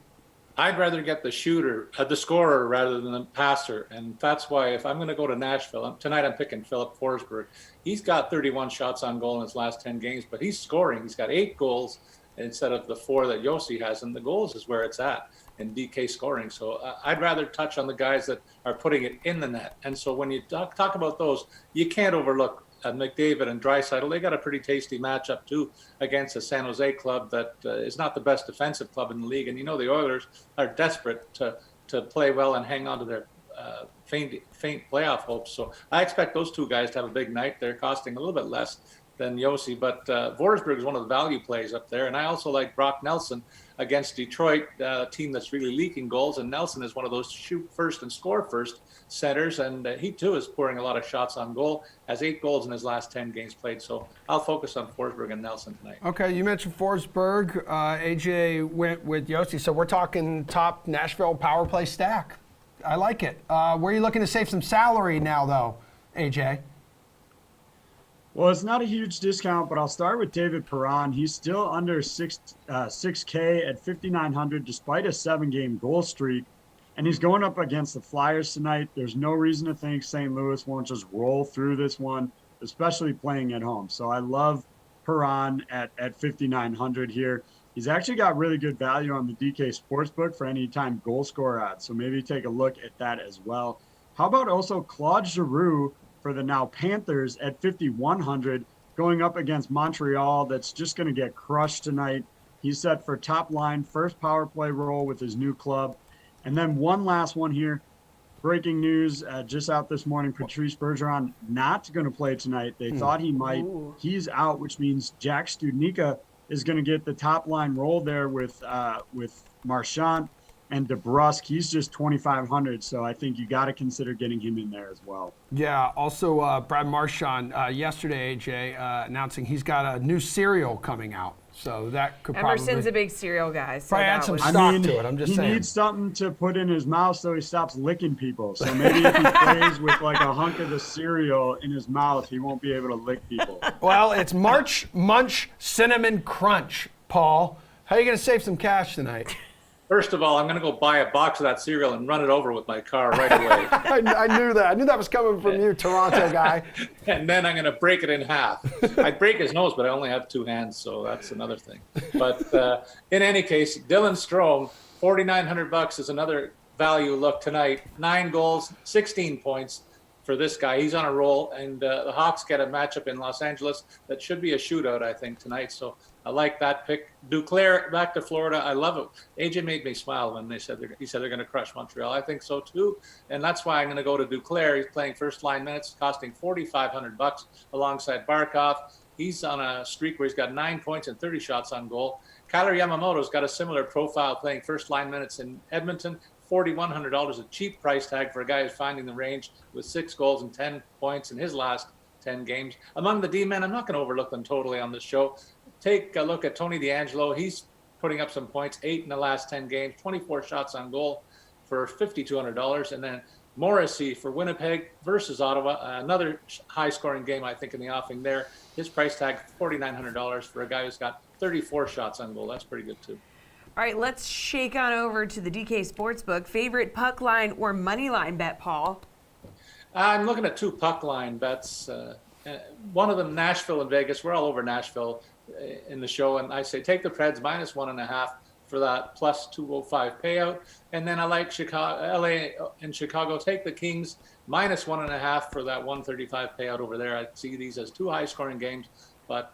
I'd rather get the shooter, the scorer, rather than the passer. And that's why if I'm going to go to Nashville, tonight I'm picking Philip Forsberg. He's got 31 shots on goal in his last 10 games, but he's scoring. He's got 8 goals instead of the 4 that Yossi has. And the goals is where it's at in DK scoring. So I'd rather touch on the guys that are putting it in the net. And so when you talk about those, you can't overlook McDavid and Draisaitl. They got a pretty tasty matchup too against a San Jose club that is not the best defensive club in the league. And the Oilers are desperate to play well and hang on to their faint playoff hopes. So I expect those two guys to have a big night. They're costing a little bit less than Yossi, but Forsberg is one of the value plays up there. And I also like Brock Nelson against Detroit, a team that's really leaking goals. And Nelson is one of those shoot first and score first centers. And he too is pouring a lot of shots on goal, has 8 goals in his last 10 games played. So I'll focus on Forsberg and Nelson tonight. Okay, you mentioned Forsberg. AJ went with Yossi. So we're talking top Nashville power play stack. I like it. Where are you looking to save some salary now, though, AJ? Well, it's not a huge discount, but I'll start with David Perron. He's still under 6K at 5,900 despite a 7-game goal streak, and he's going up against the Flyers tonight. There's no reason to think St. Louis won't just roll through this one, especially playing at home. So I love Perron at 5,900 here. He's actually got really good value on the DK Sportsbook for anytime goal scorer odds, so maybe take a look at that as well. How about also Claude Giroux for the now Panthers at 5,100, going up against Montreal that's just going to get crushed tonight. He's set for top line, first power play role with his new club. And then one last one here. Breaking news just out this morning, Patrice Bergeron not going to play tonight. They thought he might. He's out, which means Jack Studnicka is going to get the top line role there with Marchand. And DeBrusque, he's just 2,500, so I think you got to consider getting him in there as well. Yeah, also Brad Marchand yesterday, AJ, announcing he's got a new cereal coming out. So that could Emerson's a big cereal guy. So probably add some stock to it, I'm just saying. He needs something to put in his mouth so he stops licking people. So maybe if he plays with like a hunk of the cereal in his mouth, he won't be able to lick people. Well, it's March Munch Cinnamon Crunch, Paul. How are you going to save some cash tonight? First of all, I'm going to go buy a box of that cereal and run it over with my car right away. I knew that. I knew that was coming from you, Toronto guy. And then I'm going to break it in half. I'd break his nose, but I only have 2 hands, so that's another thing. But in any case, Dylan Strome, $4,900 is another value look tonight. 9 goals, 16 points for this guy. He's on a roll, and the Hawks get a matchup in Los Angeles that should be a shootout, I think, tonight. So I like that pick. Duclair back to Florida. I love it. AJ made me smile when he said they're going to crush Montreal. I think so too, and that's why I'm going to go to Duclair. He's playing first line minutes, costing $4,500 alongside Barkov. He's on a streak where he's got 9 points and 30 shots on goal. Kyler Yamamoto's got a similar profile, playing first line minutes in Edmonton. $4,100, a cheap price tag for a guy who's finding the range with 6 goals and 10 points in his last 10 games. Among the D-men, I'm not going to overlook them totally on this show. Take a look at Tony DeAngelo. He's putting up some points, 8 in the last 10 games, 24 shots on goal for $5,200. And then Morrissey for Winnipeg versus Ottawa, another high-scoring game, I think, in the offing there. His price tag, $4,900 for a guy who's got 34 shots on goal. That's pretty good, too. All right, let's shake on over to the DK Sportsbook. Favorite puck line or money line bet, Paul? I'm looking at 2 puck line bets. One of them, Nashville and Vegas. We're all over Nashville in the show, and I say take the Preds -1.5 for that plus 205 payout. And then I like LA and Chicago. Take the Kings -1.5 for that 135 payout over there. I see these as 2 high-scoring games, but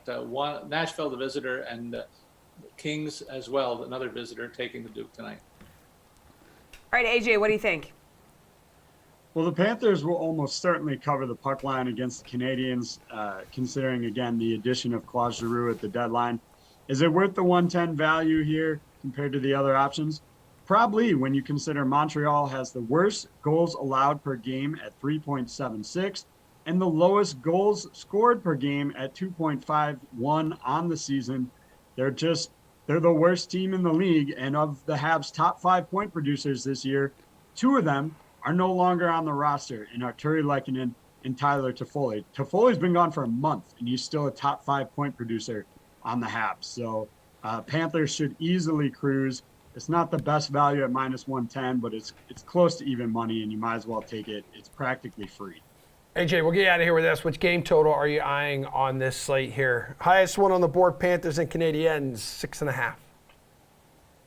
Nashville the visitor and Kings as well, another visitor taking the Duke tonight. All right, AJ, what do you think? Well, the Panthers will almost certainly cover the puck line against the Canadians, considering, again, the addition of Claude Giroux at the deadline. Is it worth the 110 value here compared to the other options? Probably, when you consider Montreal has the worst goals allowed per game at 3.76 and the lowest goals scored per game at 2.51 on the season. They're the worst team in the league. And of the Habs' top 5 point producers this year, 2 of them are no longer on the roster in Arturi Lehkonen and Tyler Toffoli. Toffoli's been gone for a month, and he's still a top 5 point producer on the Habs. So Panthers should easily cruise. It's not the best value at minus 110, but it's close to even money, and you might as well take it. It's practically free. AJ, we'll get out of here with this. Which game total are you eyeing on this slate here? Highest one on the board, Panthers and Canadiens, 6.5.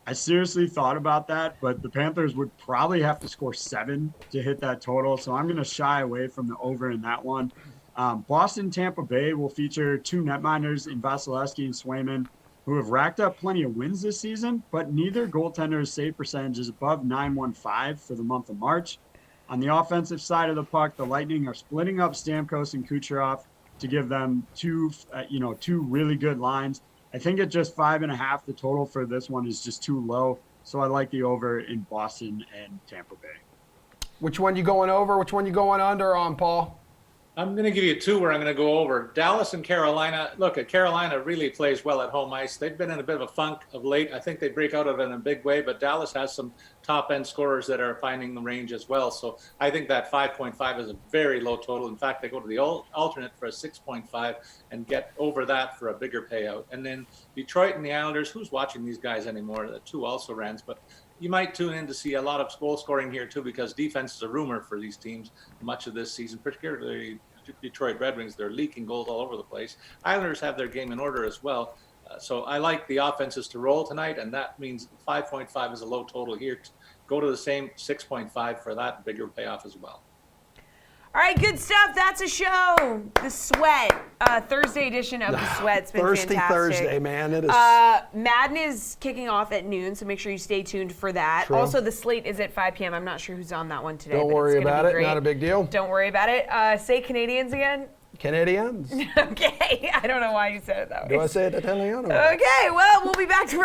I seriously thought about that, but the Panthers would probably have to score 7 to hit that total, so I'm going to shy away from the over in that one. Boston, Tampa Bay will feature 2 netminders in Vasilevsky and Swayman, who have racked up plenty of wins this season, but neither goaltender's save percentage is above .915 for the month of March. On the offensive side of the puck, the Lightning are splitting up Stamkos and Kucherov to give them two really good lines. I think at just 5.5, the total for this one is just too low. So I like the over in Boston and Tampa Bay. Which one you going over? Which one you going under on, Paul? I'm going to give you 2 where I'm going to go over. Dallas and Carolina. Look, Carolina really plays well at home ice. They've been in a bit of a funk of late. I think they break out of it in a big way, but Dallas has some top-end scorers that are finding the range as well. So I think that 5.5 is a very low total. In fact, they go to the alternate for a 6.5 and get over that for a bigger payout. And then Detroit and the Islanders, who's watching these guys anymore? The 2 also rans, but you might tune in to see a lot of goal scoring here too, because defense is a rumor for these teams much of this season, particularly Detroit Red Wings. They're leaking goals all over the place. Islanders have their game in order as well. So I like the offenses to roll tonight, and that means 5.5 is a low total here. Go to the same 6.5 for that bigger payoff as well. All right, good stuff. That's a show. The Sweat, Thursday edition of The Sweat's been Thirsty fantastic. Thursday, man. It is. Madden is kicking off at noon, so make sure you stay tuned for that. True. Also, the slate is at 5 p.m. I'm not sure who's on that one today. Don't but worry it's gonna about be it. great. Not a big deal. Don't worry about it. Say Canadians again. Canadians. Okay. I don't know why you said it that way. Do I say it Italiano? Okay, well, we'll be back to